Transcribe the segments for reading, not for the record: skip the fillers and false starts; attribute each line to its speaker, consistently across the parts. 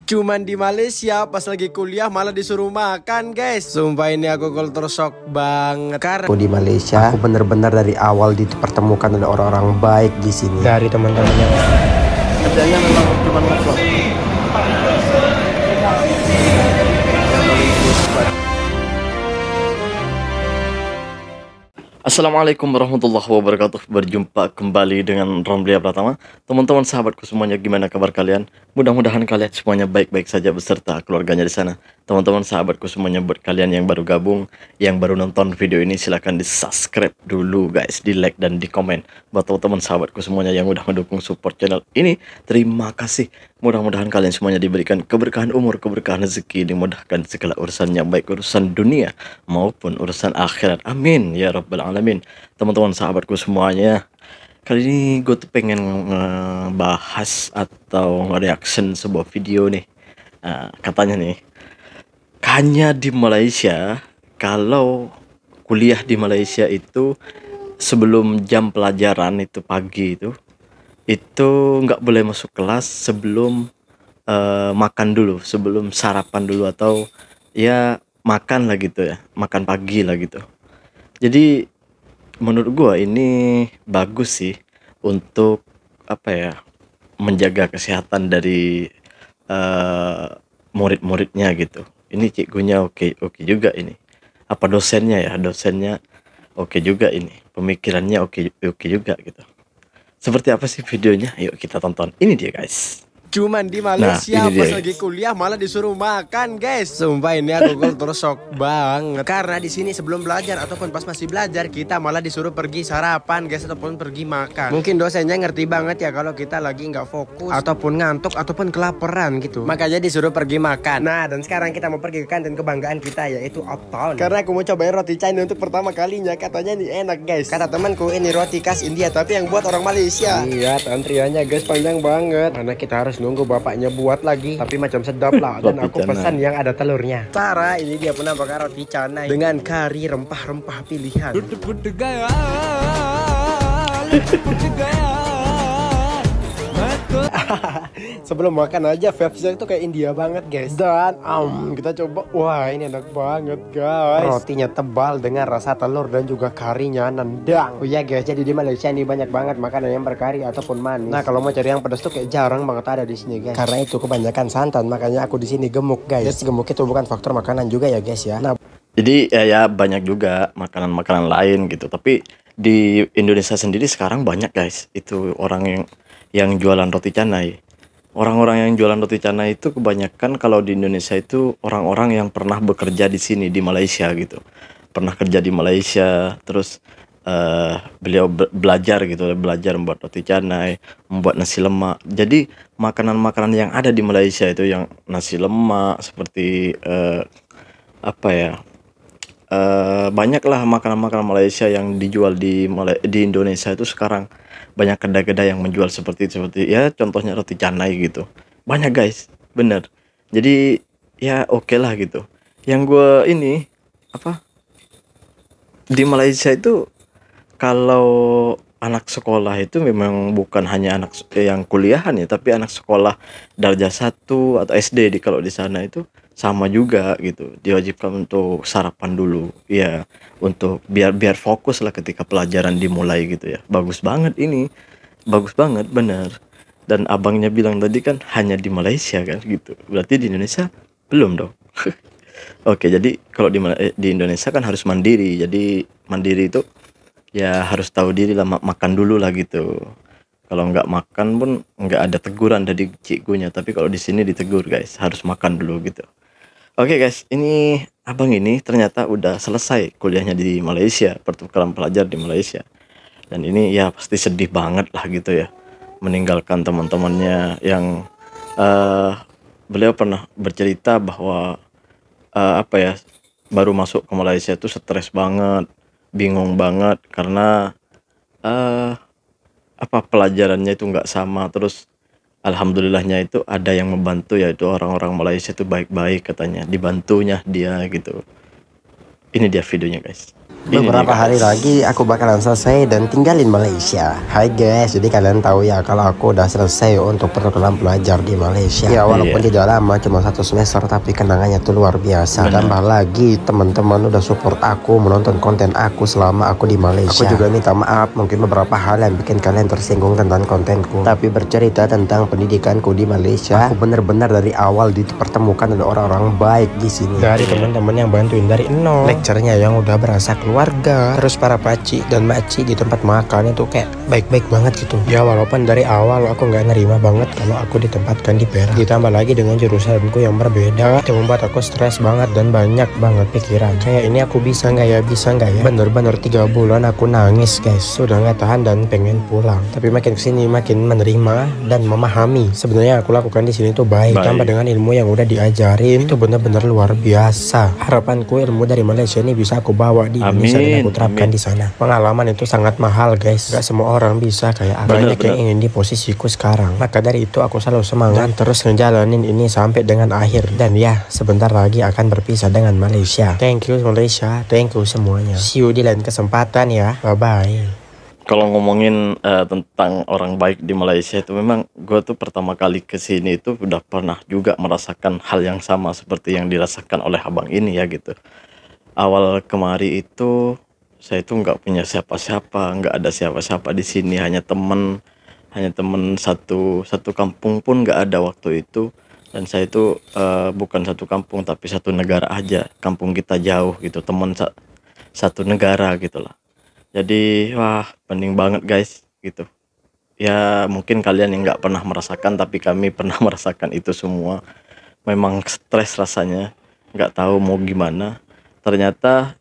Speaker 1: Cuman di Malaysia pas lagi kuliah malah disuruh makan guys. Sumpah ini aku culture shock banget. Karena
Speaker 2: Aku di Malaysia, aku bener-bener dari awal dipertemukan oleh orang-orang baik di sini. Dari teman-teman yang
Speaker 1: kerjanya memang cuma ngevlog.
Speaker 3: Assalamualaikum warahmatullahi wabarakatuh. Berjumpa kembali dengan Ramlia Pratama. Teman-teman sahabatku semuanya, gimana kabar kalian? Mudah-mudahan kalian semuanya baik-baik saja beserta keluarganya di sana. Teman-teman sahabatku semuanya, buat kalian yang baru gabung, yang baru nonton video ini, silahkan di subscribe dulu guys, di like dan di komen. Buat teman-teman sahabatku semuanya yang udah mendukung support channel ini, terima kasih. Mudah-mudahan kalian semuanya diberikan keberkahan umur, keberkahan rezeki, dimudahkan segala urusannya, baik urusan dunia maupun urusan akhirat. Amin ya rabbal alamin. Teman-teman sahabatku semuanya, kali ini gue tuh pengen ngebahas atau nge-reaction sebuah video nih. Katanya nih, hanya di Malaysia, kalau kuliah di Malaysia itu sebelum jam pelajaran itu pagi itu nggak boleh masuk kelas sebelum makan dulu, sebelum sarapan dulu, atau ya makan lah gitu ya, makan pagi lah gitu. Jadi menurut gua ini bagus sih untuk apa ya, menjaga kesehatan dari murid-muridnya gitu. Ini cikgunya oke juga ini. Apa dosennya ya, dosennya oke juga ini. Pemikirannya oke juga gitu. Seperti apa sih videonya? Yuk kita tonton. Ini dia guys.
Speaker 1: Cuman di Malaysia
Speaker 3: Nah, ini
Speaker 1: pas
Speaker 3: dia,
Speaker 1: lagi kuliah malah disuruh makan guys. Sumpah ini aku culture shock banget. Karena di sini sebelum belajar ataupun pas masih belajar kita malah disuruh pergi sarapan guys, ataupun pergi makan. Mungkin dosennya ngerti banget ya kalau kita lagi nggak fokus ataupun ngantuk ataupun kelaparan gitu, makanya disuruh pergi makan. Nah, dan sekarang kita mau pergi ke kantin kebanggaan kita, yaitu Uptown. Karena aku mau cobain roti China untuk pertama kalinya. Katanya nih enak guys. Kata temanku ini roti khas India tapi yang buat orang Malaysia. Lihat antriannya guys, panjang banget. Karena kita harus nunggu bapaknya buat lagi, tapi macam sedap lah. Dan aku pesan yang ada telurnya. Cara ini dia penampakan roti canai dengan kari rempah-rempah pilihan. Sebelum makan aja vibesnya itu kayak India banget guys. Dan kita coba. Wah, ini enak banget guys. Rotinya tebal dengan rasa telur dan juga karinya nendang. Oh iya guys, jadi di Malaysia ini banyak banget makanan yang berkari ataupun manis. Nah, kalau mau cari yang pedas tuh kayak jarang banget ada di sini guys. Karena itu kebanyakan santan, makanya aku di sini gemuk guys. Jadi gemuk itu bukan faktor makanan juga ya guys ya. Nah,
Speaker 3: jadi ya banyak juga makanan-makanan lain gitu. Tapi di Indonesia sendiri sekarang banyak guys, itu orang yang jualan roti canai. Orang-orang yang jualan roti canai itu kebanyakan kalau di Indonesia itu orang-orang yang pernah bekerja di sini di Malaysia gitu. Pernah kerja di Malaysia, terus beliau belajar gitu, belajar membuat roti canai, membuat nasi lemak. Jadi makanan-makanan yang ada di Malaysia itu yang nasi lemak seperti apa ya? Banyaklah makanan-makanan Malaysia yang dijual di Indonesia itu sekarang. Banyak kedai-kedai yang menjual seperti ya contohnya roti canai gitu. Banyak guys, bener. Jadi ya oke lah gitu. Yang gue ini apa, di Malaysia itu kalau anak sekolah itu memang bukan hanya anak yang kuliahan ya, tapi anak sekolah darjah 1 atau SD kalau di sana itu sama juga gitu, diwajibkan untuk sarapan dulu ya, untuk biar fokus lah ketika pelajaran dimulai gitu ya. Bagus banget ini, bagus banget bener. Dan abangnya bilang tadi kan hanya di Malaysia kan gitu, berarti di Indonesia belum dong. Oke, jadi kalau di Indonesia kan harus mandiri. Jadi mandiri itu ya harus tahu diri lah, makan dulu lah gitu. Kalau nggak makan pun nggak ada teguran dari cikgunya, tapi kalau di sini ditegur guys, harus makan dulu gitu. Oke guys, ini abang ini ternyata udah selesai kuliahnya di Malaysia, pertukaran pelajar di Malaysia. Dan ini ya pasti sedih banget lah gitu ya, meninggalkan teman-temannya yang beliau pernah bercerita bahwa apa ya, baru masuk ke Malaysia itu stres banget, bingung banget karena apa, pelajarannya itu nggak sama. Terus alhamdulillahnya itu ada yang membantu, yaitu orang-orang Malaysia itu baik-baik katanya, dibantunya dia gitu. Ini dia videonya guys.
Speaker 2: Beberapa hari lagi aku bakalan selesai dan tinggalin Malaysia. Hai guys, jadi kalian tahu ya kalau aku udah selesai untuk program belajar di Malaysia. Ya walaupun tidak lama, cuma 1 semester, tapi kenangannya tuh luar biasa. Tambah lagi teman-teman udah support aku menonton konten aku selama aku di Malaysia. Aku juga minta maaf mungkin beberapa hal yang bikin kalian tersinggung tentang kontenku. Tapi bercerita tentang pendidikanku di Malaysia, aku bener-bener dari awal dipertemukan ada orang-orang baik di sini. Dari teman-teman yang bantuin dari nol, lecturenya yang udah berasa keluarga, terus para paci dan makci di tempat makan itu kayak baik-baik banget gitu. Ya walaupun dari awal aku nggak nerima banget kalau aku ditempatkan di Perak, ditambah lagi dengan jurusanku yang berbeda, itu membuat aku stres banget dan banyak banget pikiran. Kayak ini aku bisa nggak ya, bener-bener 3 bulan aku nangis guys, sudah nggak tahan dan pengen pulang. Tapi makin kesini makin menerima dan memahami sebenarnya aku lakukan di sini tuh baik. Tambah dengan ilmu yang udah diajarin itu bener-bener luar biasa. Harapanku ilmu dari Malaysia ini bisa aku bawa di Indonesia dan aku terapkan di sana. Pengalaman itu sangat mahal guys, gak semua orang bisa kayak aku. Banyak yang ingin di posisiku sekarang. Maka dari itu aku selalu semangat terus ngejalanin ini sampai dengan akhir. Dan ya sebentar lagi akan berpisah dengan Malaysia. Thank you Malaysia, thank you semuanya. See you di lain kesempatan ya, bye bye.
Speaker 3: Kalau ngomongin tentang orang baik di Malaysia itu, memang gue tuh pertama kali kesini itu udah pernah juga merasakan hal yang sama seperti yang dirasakan oleh abang ini ya gitu. Awal kemari itu saya tuh nggak punya siapa-siapa, nggak ada siapa-siapa di sini, hanya temen satu kampung pun nggak ada waktu itu. Dan saya itu bukan satu kampung tapi satu negara aja, kampung kita jauh gitu, temen satu negara gitulah. Jadi wah pening banget guys gitu. Ya mungkin kalian yang nggak pernah merasakan, tapi kami pernah merasakan itu semua. Memang stres rasanya, nggak tahu mau gimana. Ternyata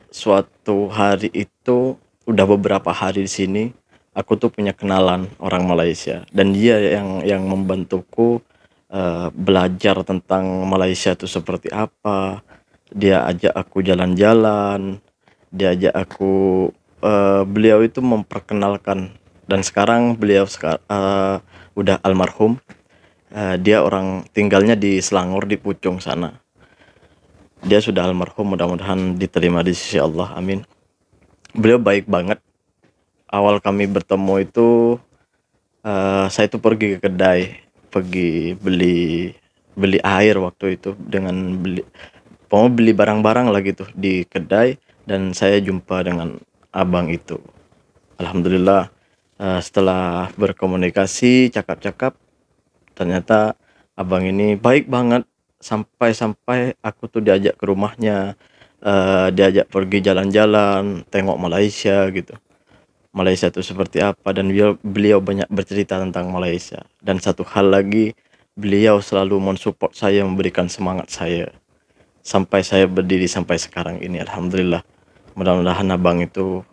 Speaker 3: suatu hari itu udah beberapa hari di sini aku tuh punya kenalan orang Malaysia, dan dia yang membantuku belajar tentang Malaysia itu seperti apa. Dia ajak aku jalan-jalan, dia ajak aku beliau itu memperkenalkan, dan sekarang beliau udah almarhum. Dia orang tinggalnya di Selangor di Puchong sana. Dia sudah almarhum, mudah-mudahan diterima di sisi Allah, amin. Beliau baik banget. Awal kami bertemu itu saya itu pergi ke kedai, pergi beli air waktu itu, dengan beli barang-barang lah gitu di kedai, dan saya jumpa dengan abang itu. Alhamdulillah setelah berkomunikasi, cakap-cakap, ternyata abang ini baik banget. Sampai aku tuh diajak ke rumahnya, diajak pergi jalan-jalan, tengok Malaysia gitu. Malaysia itu seperti apa, dan beliau banyak bercerita tentang Malaysia. Dan satu hal lagi, beliau selalu mensupport saya, memberikan semangat saya sampai saya berdiri sampai sekarang ini. Alhamdulillah. Mudah-mudahan abang itu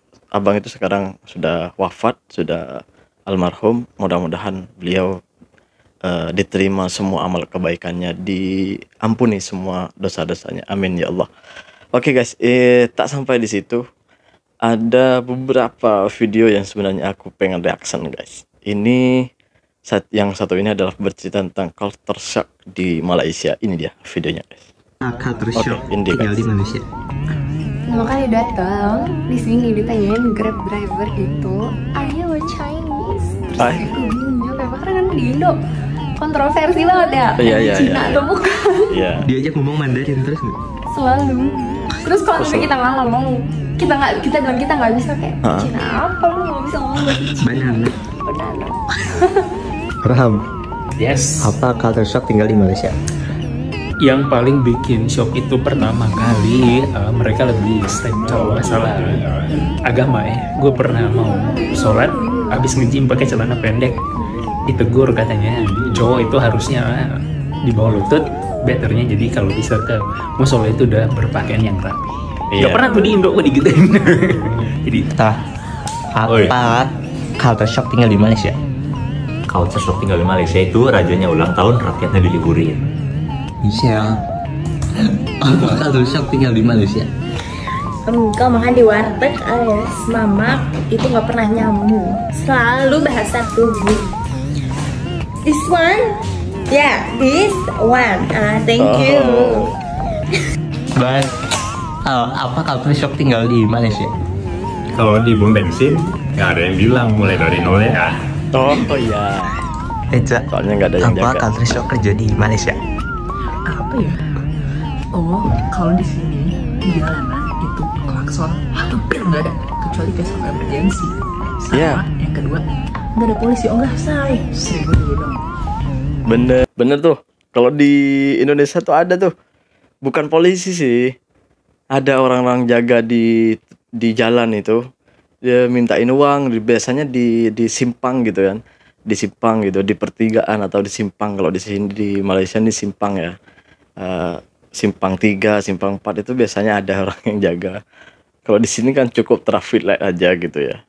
Speaker 3: sekarang sudah wafat, sudah almarhum. Mudah-mudahan beliau diterima semua amal kebaikannya, diampuni semua dosa-dosanya, amin ya Allah. Oke guys, tak sampai di situ, ada beberapa video yang sebenarnya aku pengen reaction guys. Ini yang satu ini adalah bercerita tentang culture shock di Malaysia. Ini dia videonya guys.
Speaker 2: Culture shock tinggal di Malaysia.
Speaker 4: Makanya datang di sini ditanyain Grab driver itu, are you a Chinese? Terus aku bingung jawab, karena kan di Indo kontroversi banget ya. Cina atau bukan? Iya.
Speaker 2: Diajak ngomong Mandarin terus nggak?
Speaker 4: Selalu. Terus kalau misalnya kita nggak ngomong, kita bilang kita nggak bisa, kayak Cina apa, lu nggak bisa ngomong bahasa Cina. Banana.
Speaker 2: Ram.
Speaker 5: Yes.
Speaker 2: Apa culture shock tinggal di Malaysia?
Speaker 5: Yang paling bikin shock itu pertama kali mereka lebih strict kalau masalah agama ya. Gue pernah mau sholat, habis nge-gym pakai celana pendek, ditegur katanya cowok itu harusnya di bawah lutut, betternya jadi kalau bisa ke musola itu udah berpakaian yang rapi. Gak pernah tuh di Indo gue digituin. Jadi
Speaker 6: apa culture shock tinggal di Malaysia? Culture shock tinggal di Malaysia itu rajanya ulang tahun, rakyatnya diliburin.
Speaker 2: Michelle, apa culture shock tinggal di Malaysia?
Speaker 7: Kalau makan di warteg alias mamak itu nggak pernah nyambung, selalu bahasa tubuh. This one, yeah, this one. Thank you.
Speaker 6: But Apa culture shock tinggal di Malaysia?
Speaker 5: Kalau di bom bensin nggak ada yang bilang mulai dari nol ya.
Speaker 3: Oh iya.
Speaker 6: Eca,
Speaker 3: Soalnya nggak ada yang
Speaker 6: apa
Speaker 3: jaga.
Speaker 6: culture shock kerja di Malaysia?
Speaker 8: Apa ya? Oh, kalau di sini di jalanan itu klakson hampir nggak ada kecuali kayak sampai emergency. Sama
Speaker 3: Iya.
Speaker 8: yang kedua nggak ada polisi. Oh nggak say, 1000 dulu dong.
Speaker 3: Bener tuh. Kalau di Indonesia tuh ada tuh. Bukan polisi sih. Ada orang-orang jaga di jalan itu. Dia mintain uang, biasanya di simpang gitu kan. Di simpang gitu, di pertigaan atau di simpang. Kalau di sini di Malaysia ini simpang ya. Simpang 3, simpang 4 itu biasanya ada orang yang jaga. Kalau di sini kan cukup traffic light aja gitu ya.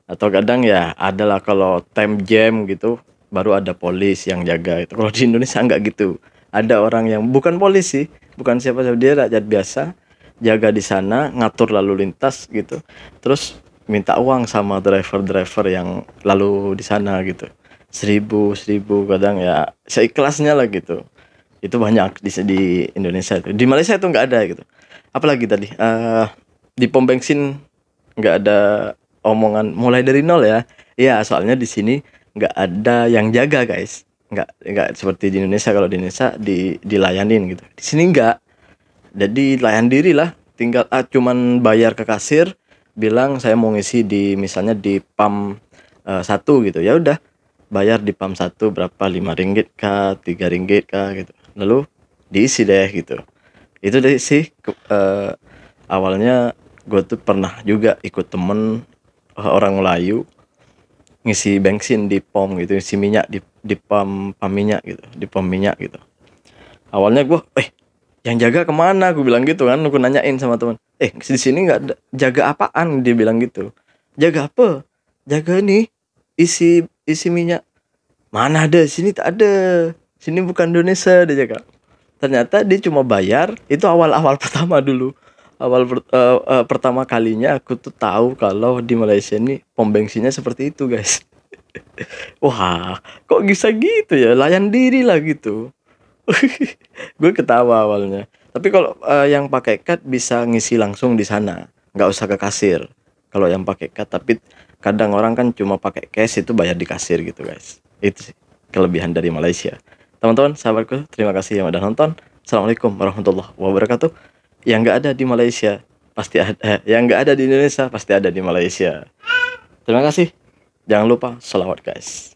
Speaker 3: Atau kadang ya adalah kalau time jam gitu baru ada polis yang jaga itu. Kalau di Indonesia enggak gitu. Ada orang yang bukan polisi, bukan siapa-siapa, dia rakyat biasa jaga di sana, ngatur lalu lintas gitu. Terus minta uang sama driver-driver yang lalu di sana gitu. 1000 kadang ya seikhlasnya lah gitu. Itu banyak di Indonesia itu. Di Malaysia itu nggak ada gitu. Apalagi tadi di pom bensin nggak ada omongan mulai dari nol ya. Iya, soalnya di sini nggak ada yang jaga guys. Nggak seperti di Indonesia. Kalau di Indonesia dilayanin gitu. Di sini nggak. Jadi layan diri lah. Tinggal cuman bayar ke kasir, bilang saya mau ngisi di misalnya di pam 1 gitu. Ya udah, bayar di pam 1 berapa, 5 ringgit kah, 3 ringgit kah gitu. Lalu diisi deh gitu. Itu deh sih awalnya gue tuh pernah juga ikut temen orang Melayu ngisi bensin di pom gitu, ngisi minyak di pam minyak gitu, di pom minyak gitu. Awalnya gue, yang jaga kemana? Gue bilang gitu kan, gue nanyain sama teman. Di sini nggak ada, jaga apaan? Dia bilang gitu. Jaga apa? Jaga nih, isi minyak. Mana ada? Sini tak ada. Sini bukan Indonesia, dia jaga. Ternyata dia cuma bayar. Itu awal-awal pertama dulu. Pertama kalinya aku tuh tahu kalau di Malaysia ini pom bensinnya seperti itu guys. Wah, kok bisa gitu ya? Layan diri lah gitu. Gue ketawa awalnya. Tapi kalau yang pakai kad bisa ngisi langsung di sana, nggak usah ke kasir. Kalau yang pakai kad, tapi kadang orang kan cuma pakai cash itu bayar di kasir gitu guys. Itu sih kelebihan dari Malaysia. Teman-teman, sahabatku, terima kasih yang udah nonton. Assalamualaikum warahmatullahi wabarakatuh. Yang nggak ada di Malaysia pasti ada, yang nggak ada di Indonesia pasti ada di Malaysia. Terima kasih. Jangan lupa sholawat guys.